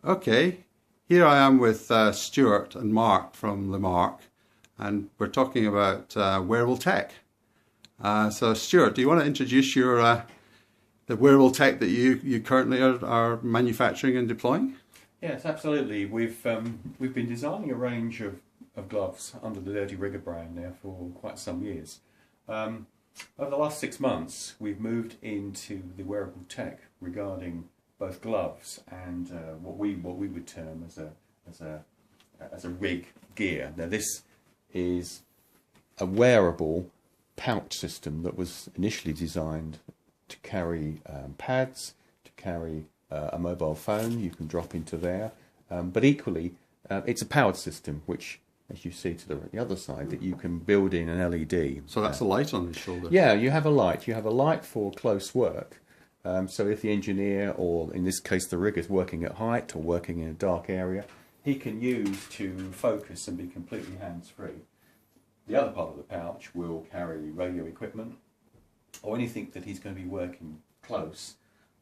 Okay, here I am with Stuart and Mark from Lamarck, and we're talking about wearable tech. So Stuart, do you want to introduce your the wearable tech that you currently are manufacturing and deploying? Yes, absolutely. We've been designing a range of gloves under the Dirty Rigger brand now for quite some years. Over the last 6 months, we've moved into the wearable tech regarding both gloves and what we would term as a rig gear. Now, this is a wearable pouch system that was initially designed to carry pads, to carry a mobile phone you can drop into there, but equally it's a powered system which, as you see to the other side, that you can build in an LED. So that's a light on the shoulder? Yeah, you have a light. You have a light for close work. So if the engineer, or in this case the rigger, is working at height or working in a dark area, he can use to focus and be completely hands-free. The other part of the pouch will carry radio equipment or anything that he's going to be working close,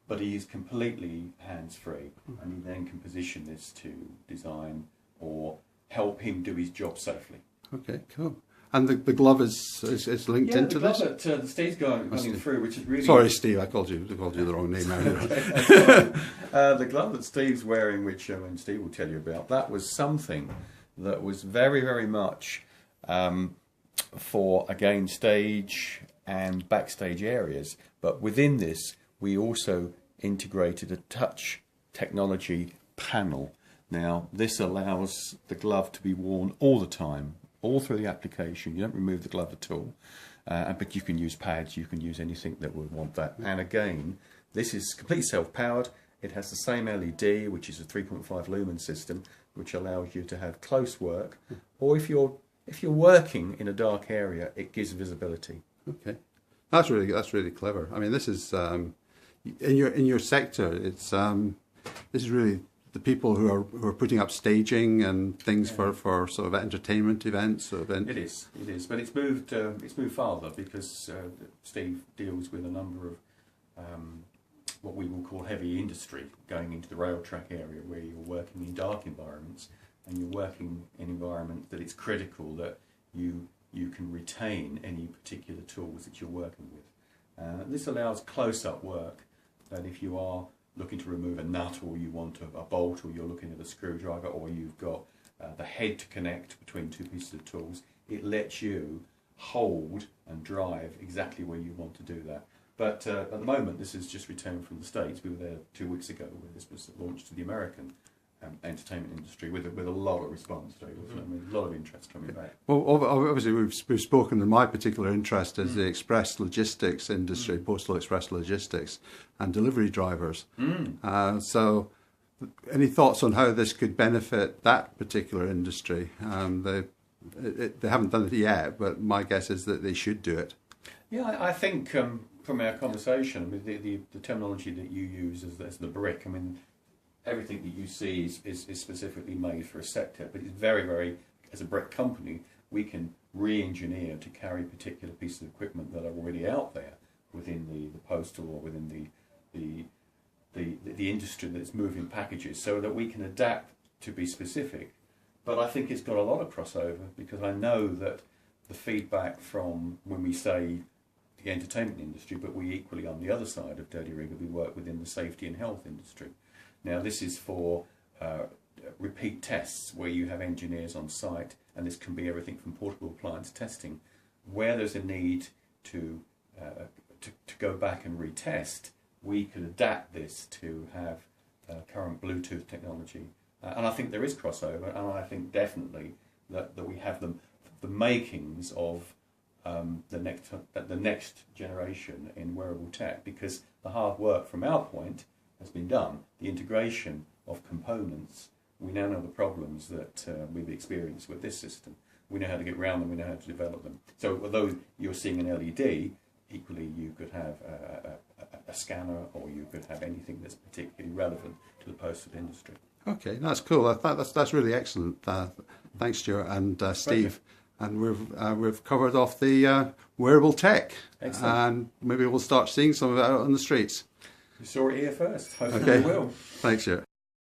but he is completely hands-free, and he then can position this to design or help him do his job safely. Okay, cool. And the glove is linked into this? Yeah, the glove that Steve's going through, which is really... Sorry, Steve, I called you the wrong name now. The glove that Steve's wearing, which and Steve will tell you about, that was something that was very, very much for, again, stage and backstage areas. But within this, we also integrated a touch technology panel. Now, this allows the glove to be worn all the time, all through the application. You don't remove the glove at all, but you can use pads, you can use anything that would want that. And again, this is completely self-powered. It has the same LED, which is a 3.5 lumen system, which allows you to have close work, or if you're working in a dark area, it gives visibility. Okay, that's really clever. I mean, this is in your sector. It's this is really the people who are putting up staging and things for sort of entertainment events. It is, but it's moved farther because Steve deals with a number of what we will call heavy industry, going into the rail track area where you're working in dark environments and you're working in environments that it's critical that you can retain any particular tools that you're working with. This allows close-up work, that if you are looking to remove a nut, or you want a bolt, or you're looking at a screwdriver, or you've got the head to connect between two pieces of tools, it lets you hold and drive exactly where you want to do that. But at the moment, this is just returned from the States. We were there 2 weeks ago where this was launched to the American entertainment industry with a lot of response. I mean, a lot of interest coming back. Well, obviously we've spoken. My particular interest is the express logistics industry, postal express logistics, and delivery drivers. So, any thoughts on how this could benefit that particular industry? They haven't done it yet, but my guess is that they should do it. Yeah, I think from our conversation, I mean, the terminology that you use as the brick, I mean, everything that you see is specifically made for a sector, but it's very, very, as a brick company, we can re-engineer to carry particular pieces of equipment that are already out there within the postal or within the industry that's moving packages, so that we can adapt to be specific. But I think it's got a lot of crossover, because I know that the feedback from when we say the entertainment industry, but we equally, on the other side of Dirty Rigger, we work within the safety and health industry. Now, this is for repeat tests where you have engineers on site, and this can be everything from portable appliance testing, where there's a need to go back and retest. We could adapt this to have current Bluetooth technology, and I think there is crossover, and I think definitely that we have the makings of the next generation in wearable tech, because the hard work from our point has been done. The integration of components, we now know the problems that we've experienced with this system. We know how to get around them, we know how to develop them. So although you're seeing an LED, equally you could have a scanner, or you could have anything that's particularly relevant to the postal industry. Okay, that's cool. That's really excellent. Thanks, Stuart and Steve. And we've covered off the wearable tech. Excellent. And maybe we'll start seeing some of it out on the streets. You saw it here first. Hopefully we will. Thanks, Stuart.